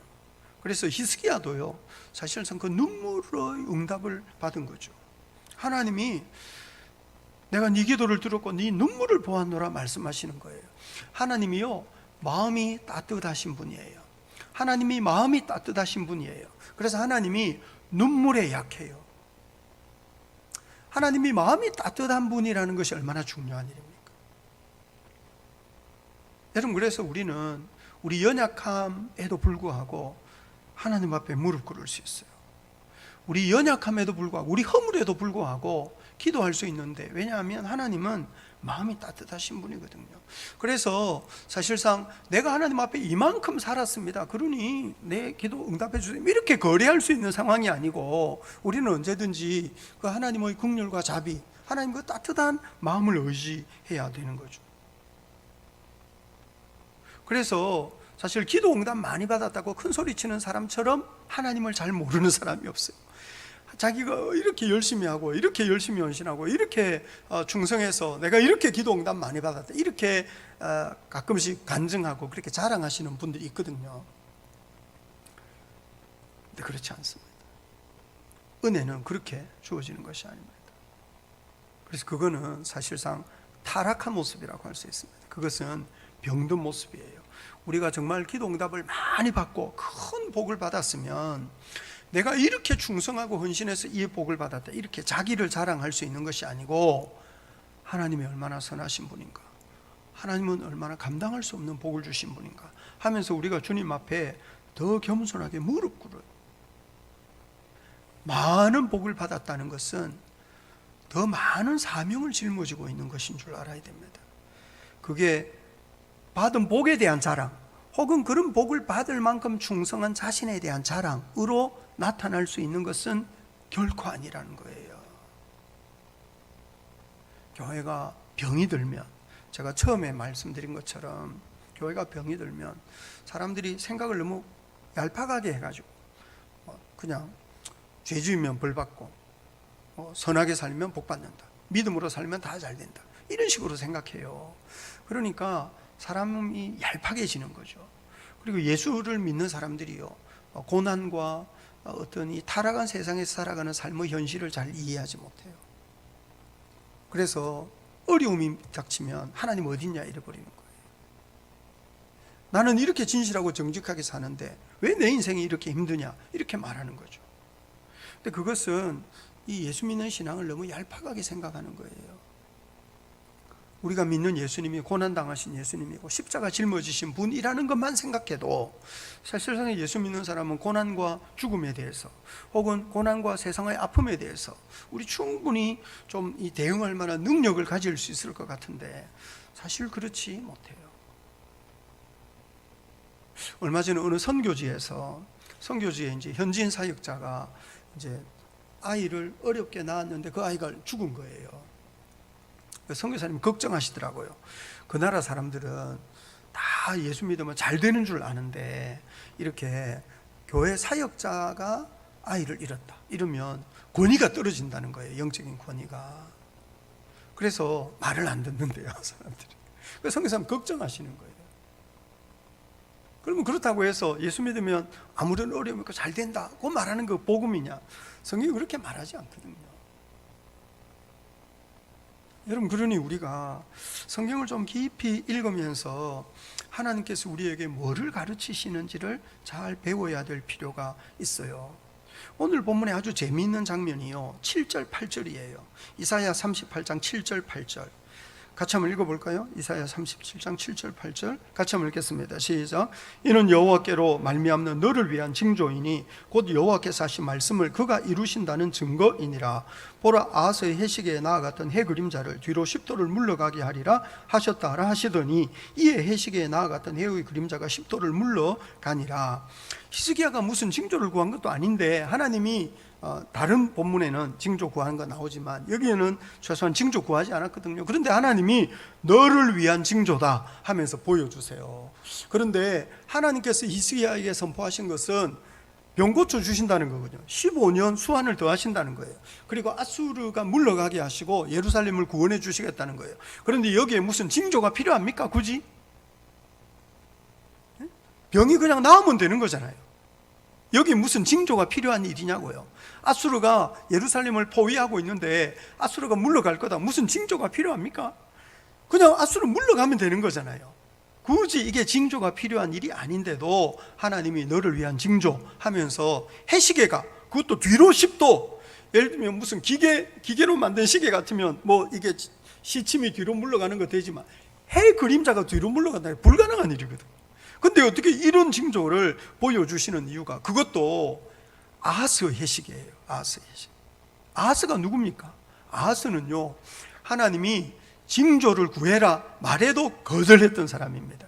그래서 히스기야도요, 사실상 그 눈물의 응답을 받은 거죠. 하나님이 내가 네 기도를 들었고 네 눈물을 보았노라 말씀하시는 거예요. 하나님이요, 마음이 따뜻하신 분이에요. 하나님이 마음이 따뜻하신 분이에요. 그래서 하나님이 눈물에 약해요. 하나님이 마음이 따뜻한 분이라는 것이 얼마나 중요한 일입니까? 여러분, 그래서 우리는 우리 연약함에도 불구하고 하나님 앞에 무릎 꿇을 수 있어요. 우리 연약함에도 불구하고, 우리 허물에도 불구하고 기도할 수 있는데, 왜냐하면 하나님은 마음이 따뜻하신 분이거든요. 그래서 사실상 내가 하나님 앞에 이만큼 살았습니다, 그러니 내 기도 응답해 주세요, 이렇게 거래할 수 있는 상황이 아니고, 우리는 언제든지 그 하나님의 긍휼과 자비, 하나님 그 따뜻한 마음을 의지해야 되는 거죠. 그래서 사실 기도 응답 많이 받았다고 큰 소리 치는 사람처럼 하나님을 잘 모르는 사람이 없어요. 자기가 이렇게 열심히 하고 이렇게 열심히 헌신하고 이렇게 충성해서 내가 이렇게 기도 응답 많이 받았다, 이렇게 가끔씩 간증하고 그렇게 자랑하시는 분들이 있거든요. 근데 그렇지 않습니다. 은혜는 그렇게 주어지는 것이 아닙니다. 그래서 그거는 사실상 타락한 모습이라고 할 수 있습니다. 그것은 병든 모습이에요. 우리가 정말 기도 응답을 많이 받고 큰 복을 받았으면 내가 이렇게 충성하고 헌신해서 이 복을 받았다, 이렇게 자기를 자랑할 수 있는 것이 아니고, 하나님이 얼마나 선하신 분인가, 하나님은 얼마나 감당할 수 없는 복을 주신 분인가 하면서 우리가 주님 앞에 더 겸손하게 무릎 꿇어요. 많은 복을 받았다는 것은 더 많은 사명을 짊어지고 있는 것인 줄 알아야 됩니다. 그게 받은 복에 대한 자랑, 혹은 그런 복을 받을 만큼 충성한 자신에 대한 자랑으로 나타날 수 있는 것은 결코 아니라는 거예요. 교회가 병이 들면, 제가 처음에 말씀드린 것처럼 교회가 병이 들면 사람들이 생각을 너무 얄팍하게 해가지고 그냥 죄지으면 벌받고 선하게 살면 복받는다, 믿음으로 살면 다 잘된다, 이런 식으로 생각해요. 그러니까 사람이 얄팍해지는 거죠. 그리고 예수를 믿는 사람들이요, 고난과 어떤 이 타락한 세상에서 살아가는 삶의 현실을 잘 이해하지 못해요. 그래서 어려움이 닥치면 하나님 어딨냐 이래버리는 거예요. 나는 이렇게 진실하고 정직하게 사는데 왜 내 인생이 이렇게 힘드냐, 이렇게 말하는 거죠. 근데 그것은 이 예수 믿는 신앙을 너무 얄팍하게 생각하는 거예요. 우리가 믿는 예수님이 고난당하신 예수님이고 십자가 짊어지신 분이라는 것만 생각해도 사실상 예수 믿는 사람은 고난과 죽음에 대해서 혹은 고난과 세상의 아픔에 대해서 우리 충분히 좀 이 대응할 만한 능력을 가질 수 있을 것 같은데 사실 그렇지 못해요. 얼마 전에 어느 선교지에 이제 현지인 사역자가 이제 아이를 어렵게 낳았는데 그 아이가 죽은 거예요. 선교사님이 걱정하시더라고요. 그 나라 사람들은 다 예수 믿으면 잘 되는 줄 아는데 이렇게 교회 사역자가 아이를 잃었다 이러면 권위가 떨어진다는 거예요. 영적인 권위가. 그래서 말을 안 듣는데요, 사람들이. 그래서 선교사님 걱정하시는 거예요. 그러면 그렇다고 해서 예수 믿으면 아무런 어려움이 없고 잘 된다고 말하는 거 복음이냐? 성경이 그렇게 말하지 않거든요. 여러분, 그러니 우리가 성경을 좀 깊이 읽으면서 하나님께서 우리에게 뭐를 가르치시는지를 잘 배워야 될 필요가 있어요. 오늘 본문에 아주 재미있는 장면이요, 7절 8절이에요 이사야 38장 7절 8절 같이 한번 읽어볼까요? 이사야 37장 7절 8절 같이 한번 읽겠습니다. 시작. 이는 여호와께로 말미암는 너를 위한 징조이니 곧 여호와께서 하신 말씀을 그가 이루신다는 증거이니라. 보라, 아하스의 해시계에 나아갔던 해 그림자를 뒤로 10도를 물러가게 하리라 하셨다 하라 하시더니 이에 해시계에 나아갔던 해의 그림자가 10도를 물러가니라. 히스기야가 무슨 징조를 구한 것도 아닌데 하나님이 다른 본문에는 징조 구하는 거 나오지만 여기에는 최소한 징조 구하지 않았거든요. 그런데 하나님이 너를 위한 징조다 하면서 보여주세요. 그런데 하나님께서 히스기야에게 선포하신 것은 병 고쳐 주신다는 거거든요. 15년 수환을 더 하신다는 거예요. 그리고 아수르가 물러가게 하시고 예루살렘을 구원해 주시겠다는 거예요. 그런데 여기에 무슨 징조가 필요합니까? 굳이? 병이 그냥 나으면 되는 거잖아요. 여기 무슨 징조가 필요한 일이냐고요. 아수르가 예루살렘을 포위하고 있는데 아수르가 물러갈 거다, 무슨 징조가 필요합니까? 그냥 아수르 물러가면 되는 거잖아요. 굳이 이게 징조가 필요한 일이 아닌데도 하나님이 너를 위한 징조 하면서 해시계가, 그것도 뒤로 10도, 예를 들면 무슨 기계로 만든 시계 같으면 뭐 이게 시침이 뒤로 물러가는 거 되지만 해 그림자가 뒤로 물러간다, 불가능한 일이거든. 근데 어떻게 이런 징조를 보여주시는 이유가, 그것도 아하스 해시계예요. 아하스 해시계. 아하스가 누굽니까? 아하스는요, 하나님이 징조를 구해라 말해도 거절했던 사람입니다.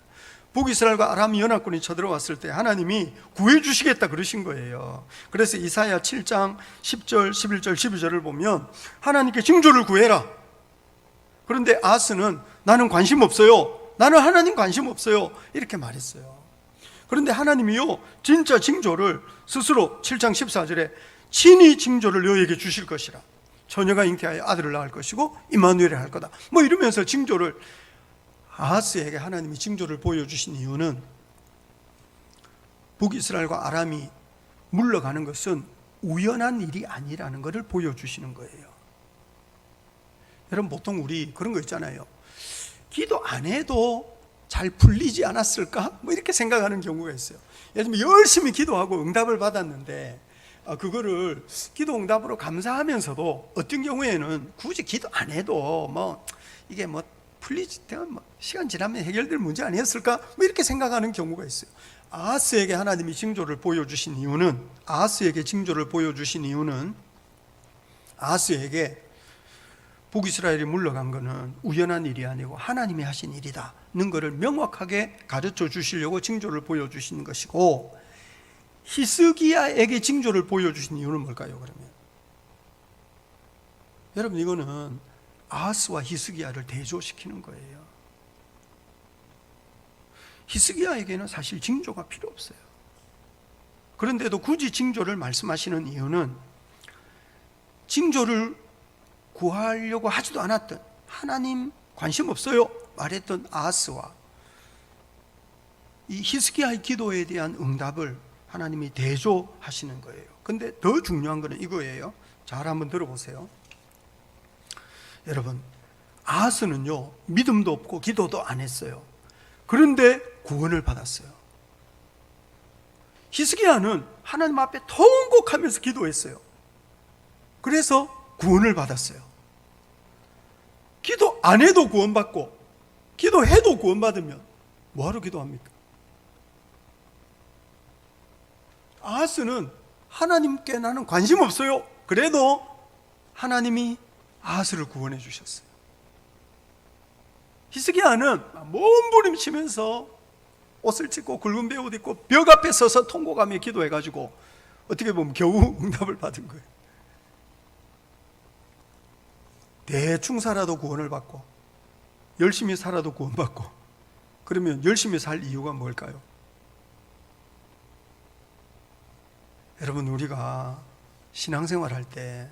북이스라엘과 아람이 연합군이 쳐들어왔을 때 하나님이 구해주시겠다 그러신 거예요. 그래서 이사야 7장 10절 11절 12절을 보면 하나님께 징조를 구해라. 그런데 아하스는 나는 관심 없어요, 나는 하나님 관심 없어요, 이렇게 말했어요. 그런데 하나님이요, 진짜 징조를 스스로 7장 14절에 친히 징조를 너에게 주실 것이라. 처녀가 잉태하여 아들을 낳을 것이고 임마누엘을 할 거다, 뭐 이러면서 징조를, 아하스에게 하나님이 징조를 보여주신 이유는 북이스라엘과 아람이 물러가는 것은 우연한 일이 아니라는 것을 보여주시는 거예요. 여러분, 보통 우리 그런 거 있잖아요. 기도 안 해도 잘 풀리지 않았을까? 뭐 이렇게 생각하는 경우가 있어요. 예를 들면 열심히 기도하고 응답을 받았는데 그거를 기도 응답으로 감사하면서도 어떤 경우에는 굳이 기도 안 해도 뭐 이게 뭐 풀리지, 뭐 시간 지나면 해결될 문제 아니었을까? 뭐 이렇게 생각하는 경우가 있어요. 아하스에게 하나님이 징조를 보여주신 이유는, 아하스에게 북이스라엘이 물러간 것은 우연한 일이 아니고 하나님이 하신 일이다는 것을 명확하게 가르쳐 주시려고 징조를 보여주신 것이고, 히스기야에게 징조를 보여주신 이유는 뭘까요? 그러면 여러분, 이거는 아하스와 히스기야를 대조시키는 거예요. 히스기야에게는 사실 징조가 필요 없어요. 그런데도 굳이 징조를 말씀하시는 이유는 징조를 구하려고 하지도 않았던, 하나님 관심 없어요 말했던 아하스와 이 히스기야의 기도에 대한 응답을 하나님이 대조하시는 거예요. 근데 더 중요한 것은 이거예요. 잘 한번 들어보세요. 여러분, 아하스는요, 믿음도 없고 기도도 안 했어요. 그런데 구원을 받았어요. 히스기야는 하나님 앞에 통곡하면서 기도했어요. 그래서 구원을 받았어요. 기도 안 해도 구원받고 기도해도 구원받으면 뭐하러 기도합니까? 아하스는 하나님께 나는 관심 없어요. 그래도 하나님이 아하스를 구원해 주셨어요. 히스기야는 몸부림치면서 옷을 찢고 굵은 베옷 입고 벽 앞에 서서 통곡하며 기도해가지고 어떻게 보면 겨우 응답을 받은 거예요. 대충 살아도 구원을 받고 열심히 살아도 구원받고, 그러면 열심히 살 이유가 뭘까요? 여러분, 우리가 신앙생활 할 때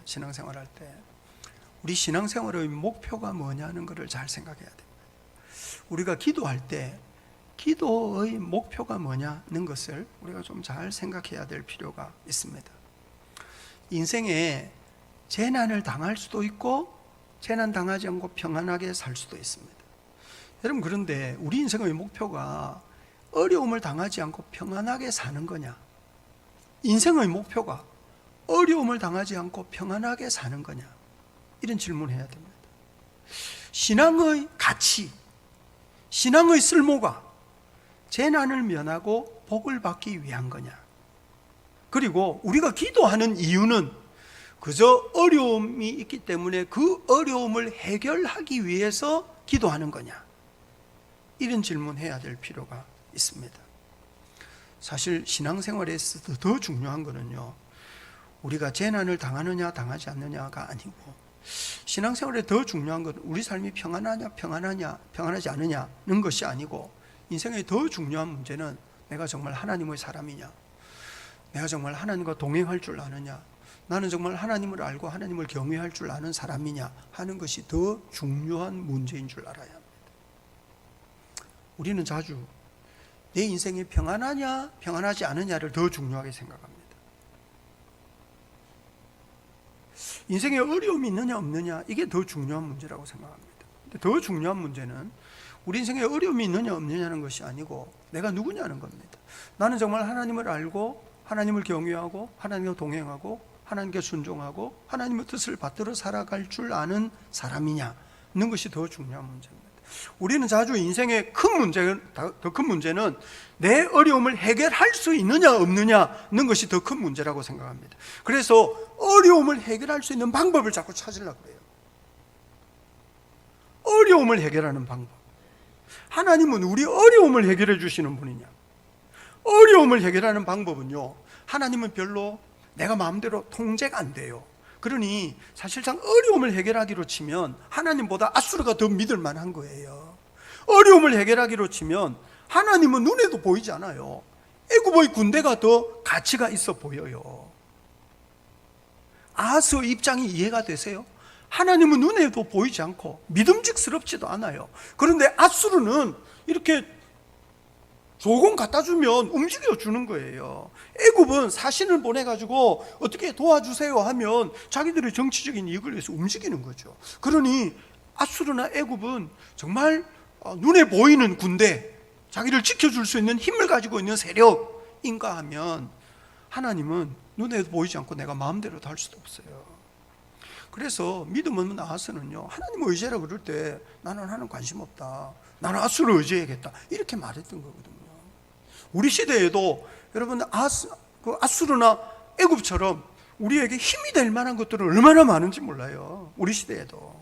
우리 신앙생활의 목표가 뭐냐는 것을 잘 생각해야 됩니다. 우리가 기도할 때 기도의 목표가 뭐냐는 것을 우리가 좀 잘 생각해야 될 필요가 있습니다. 인생에 재난을 당할 수도 있고 재난 당하지 않고 평안하게 살 수도 있습니다. 여러분, 그런데 우리 인생의 목표가 어려움을 당하지 않고 평안하게 사는 거냐, 인생의 목표가 어려움을 당하지 않고 평안하게 사는 거냐, 이런 질문을 해야 됩니다. 신앙의 가치, 신앙의 쓸모가 재난을 면하고 복을 받기 위한 거냐, 그리고 우리가 기도하는 이유는 그저 어려움이 있기 때문에 그 어려움을 해결하기 위해서 기도하는 거냐, 이런 질문해야 될 필요가 있습니다. 사실 신앙생활에 있어서 더 중요한 거는요, 우리가 재난을 당하느냐 당하지 않느냐가 아니고, 신앙생활에 더 중요한 건 우리 삶이 평안하지 않느냐는 것이 아니고, 인생의 더 중요한 문제는 내가 정말 하나님의 사람이냐, 내가 정말 하나님과 동행할 줄 아느냐, 나는 정말 하나님을 알고 하나님을 경외할 줄 아는 사람이냐 하는 것이 더 중요한 문제인 줄 알아야 합니다. 우리는 자주 내 인생이 평안하냐 평안하지 않느냐를 더 중요하게 생각합니다. 인생에 어려움이 있느냐 없느냐, 이게 더 중요한 문제라고 생각합니다. 근데 더 중요한 문제는 우리 인생에 어려움이 있느냐 없느냐는 것이 아니고 내가 누구냐는 겁니다. 나는 정말 하나님을 알고 하나님을 경외하고 하나님과 동행하고 하나님께 순종하고 하나님의 뜻을 받들어 살아갈 줄 아는 사람이냐는 것이 더 중요한 문제입니다. 우리는 자주 인생의 더 큰 문제는 내 어려움을 해결할 수 있느냐 없느냐는 것이 더 큰 문제라고 생각합니다. 그래서 어려움을 해결할 수 있는 방법을 자꾸 찾으려고 해요. 어려움을 해결하는 방법. 하나님은 우리 어려움을 해결해 주시는 분이냐? 어려움을 해결하는 방법은요, 하나님은 별로 내가 마음대로 통제가 안 돼요. 그러니 사실상 어려움을 해결하기로 치면 하나님보다 앗수르가 더 믿을 만한 거예요. 어려움을 해결하기로 치면 하나님은 눈에도 보이지 않아요. 애굽의 군대가 더 가치가 있어 보여요. 아하스의 입장이 이해가 되세요? 하나님은 눈에도 보이지 않고 믿음직스럽지도 않아요. 그런데 앗수르는 이렇게 조공 갖다 주면 움직여 주는 거예요. 애굽은 사신을 보내가지고 어떻게 도와주세요 하면 자기들의 정치적인 이익을 위해서 움직이는 거죠. 그러니 앗수르나 애굽은 정말 눈에 보이는 군대, 자기를 지켜줄 수 있는 힘을 가지고 있는 세력인가 하면, 하나님은 눈에 보이지 않고 내가 마음대로 할 수도 없어요. 그래서 믿음 없는 아하스는요, 하나님을 의지하라 그럴 때 나는 하나님 관심 없다, 나는 앗수르를 의지해야겠다, 이렇게 말했던 거거든요. 우리 시대에도 여러분 앗수르나 애굽처럼 우리에게 힘이 될 만한 것들은 얼마나 많은지 몰라요. 우리 시대에도.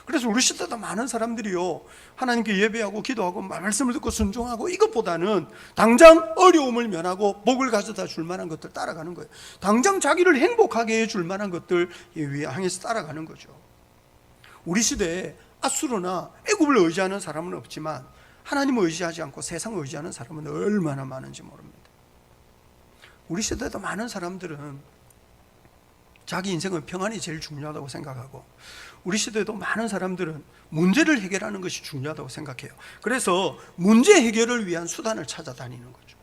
그래서 우리 시대도 많은 사람들이요, 하나님께 예배하고 기도하고 말씀을 듣고 순종하고, 이것보다는 당장 어려움을 면하고 복을 가져다 줄 만한 것들 따라가는 거예요. 당장 자기를 행복하게 해줄 만한 것들 위에 향해서 따라가는 거죠. 우리 시대에 앗수르나 애굽을 의지하는 사람은 없지만 하나님을 의지하지 않고 세상을 의지하는 사람은 얼마나 많은지 모릅니다. 우리 시대에도 많은 사람들은 자기 인생의 평안이 제일 중요하다고 생각하고, 우리 시대에도 많은 사람들은 문제를 해결하는 것이 중요하다고 생각해요. 그래서 문제 해결을 위한 수단을 찾아다니는 거죠.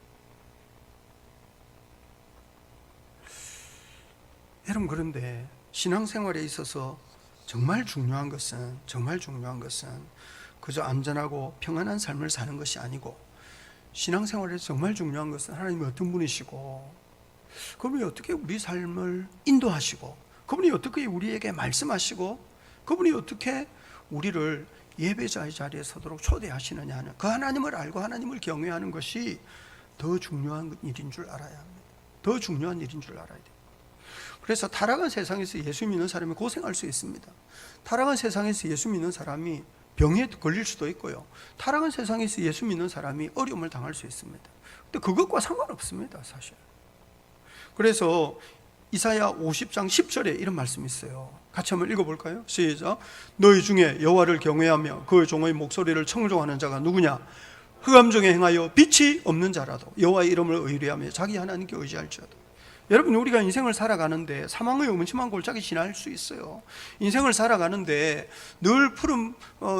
여러분, 그런데 신앙생활에 있어서 정말 중요한 것은 그저 안전하고 평안한 삶을 사는 것이 아니고, 신앙생활에서 정말 중요한 것은 하나님이 어떤 분이시고 그분이 어떻게 우리 삶을 인도하시고 그분이 어떻게 우리에게 말씀하시고 그분이 어떻게 우리를 예배자의 자리에 서도록 초대하시느냐 하는 그 하나님을 알고 하나님을 경외하는 것이 더 중요한 일인 줄 알아야 합니다. 더 중요한 일인 줄 알아야 돼요. 그래서 타락한 세상에서 예수 믿는 사람이 고생할 수 있습니다. 타락한 세상에서 예수 믿는 사람이 병에 걸릴 수도 있고요. 타락한 세상에서 예수 믿는 사람이 어려움을 당할 수 있습니다. 근데 그것과 상관없습니다, 사실. 그래서 이사야 50장 10절에 이런 말씀이 있어요. 같이 한번 읽어볼까요? 시작. 너희 중에 여호와를 경외하며 그의 종의 목소리를 청종하는 자가 누구냐? 흑암 중에 행하여 빛이 없는 자라도 여호와의 이름을 의뢰하며 자기 하나님께 의지할지어다. 여러분, 우리가 인생을 살아가는데 사망의 음침한 골짜기 지날 수 있어요. 인생을 살아가는데 늘 푸른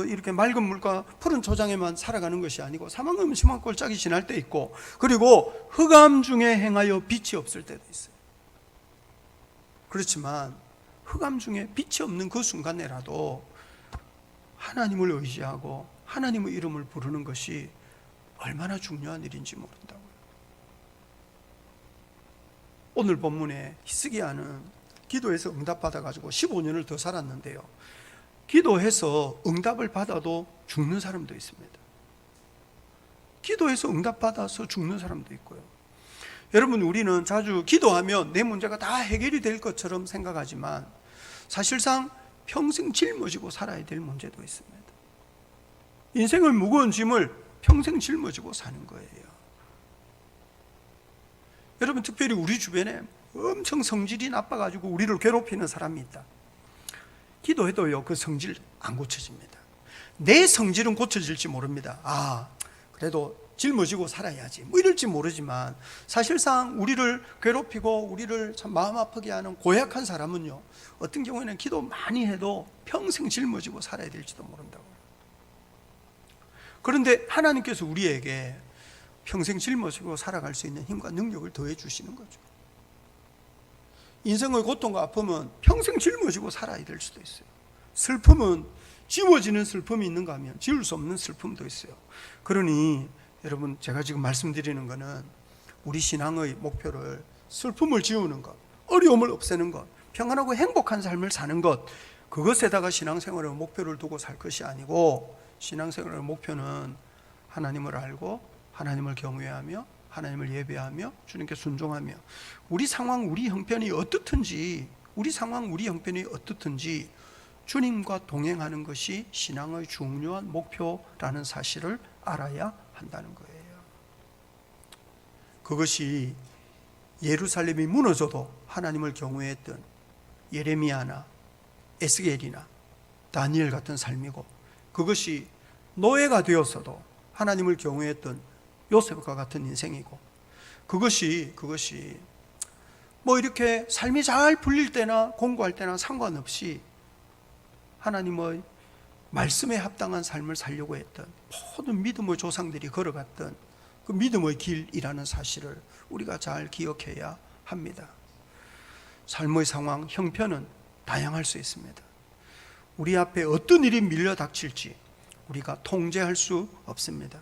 이렇게 맑은 물과 푸른 초장에만 살아가는 것이 아니고 사망의 음침한 골짜기 지날 때 있고, 그리고 흑암 중에 행하여 빛이 없을 때도 있어요. 그렇지만 흑암 중에 빛이 없는 그 순간에라도 하나님을 의지하고 하나님의 이름을 부르는 것이 얼마나 중요한 일인지 모른다고요. 오늘 본문에 히스기야는 기도해서 응답받아가지고 15년을 더 살았는데요, 기도해서 응답을 받아도 죽는 사람도 있습니다. 기도해서 응답받아서 죽는 사람도 있고요. 여러분, 우리는 자주 기도하면 내 문제가 다 해결이 될 것처럼 생각하지만 사실상 평생 짊어지고 살아야 될 문제도 있습니다. 인생을 무거운 짐을 평생 짊어지고 사는 거예요. 여러분, 특별히 우리 주변에 엄청 성질이 나빠가지고 우리를 괴롭히는 사람이 있다. 기도해도요, 그 성질 안 고쳐집니다. 내 성질은 고쳐질지 모릅니다. 그래도 짊어지고 살아야지 뭐 이럴지 모르지만, 사실상 우리를 괴롭히고 우리를 참 마음 아프게 하는 고약한 사람은요, 어떤 경우에는 기도 많이 해도 평생 짊어지고 살아야 될지도 모른다고. 그런데 하나님께서 우리에게 평생 짊어지고 살아갈 수 있는 힘과 능력을 더해 주시는 거죠. 인생의 고통과 아픔은 평생 짊어지고 살아야 될 수도 있어요. 슬픔은 지워지는 슬픔이 있는가 하면 지울 수 없는 슬픔도 있어요. 그러니 여러분, 제가 지금 말씀드리는 것은 우리 신앙의 목표를 슬픔을 지우는 것, 어려움을 없애는 것, 평안하고 행복한 삶을 사는 것, 그것에다가 신앙생활의 목표를 두고 살 것이 아니고, 신앙생활의 목표는 하나님을 알고 하나님을 경외하며 하나님을 예배하며 주님께 순종하며, 우리 상황 우리 형편이 어떻든지 주님과 동행하는 것이 신앙의 중요한 목표라는 사실을 알아야 한다는 거예요. 그것이 예루살렘이 무너져도 하나님을 경외했던 예레미야나 에스겔이나 다니엘 같은 삶이고, 그것이 노예가 되었어도 하나님을 경외했던 요셉과 같은 인생이고, 그것이 뭐 이렇게 삶이 잘 풀릴 때나 공부할 때나 상관없이 하나님의 말씀에 합당한 삶을 살려고 했던 모든 믿음의 조상들이 걸어갔던 그 믿음의 길이라는 사실을 우리가 잘 기억해야 합니다. 삶의 상황, 형편은 다양할 수 있습니다. 우리 앞에 어떤 일이 밀려 닥칠지 우리가 통제할 수 없습니다.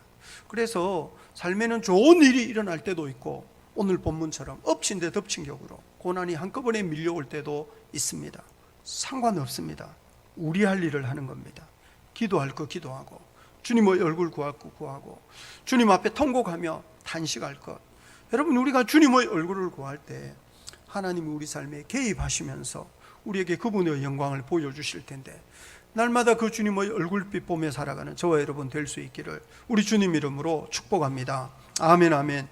그래서 삶에는 좋은 일이 일어날 때도 있고, 오늘 본문처럼 엎친 데 덮친 격으로 고난이 한꺼번에 밀려올 때도 있습니다. 상관없습니다. 우리 할 일을 하는 겁니다. 기도할 거 기도하고, 주님의 얼굴 구할 거 구하고, 주님 앞에 통곡하며 탄식할 것. 여러분, 우리가 주님의 얼굴을 구할 때 하나님이 우리 삶에 개입하시면서 우리에게 그분의 영광을 보여주실 텐데, 날마다 그 주님의 얼굴빛 보며 살아가는 저와 여러분 될 수 있기를 우리 주님 이름으로 축복합니다. 아멘, 아멘.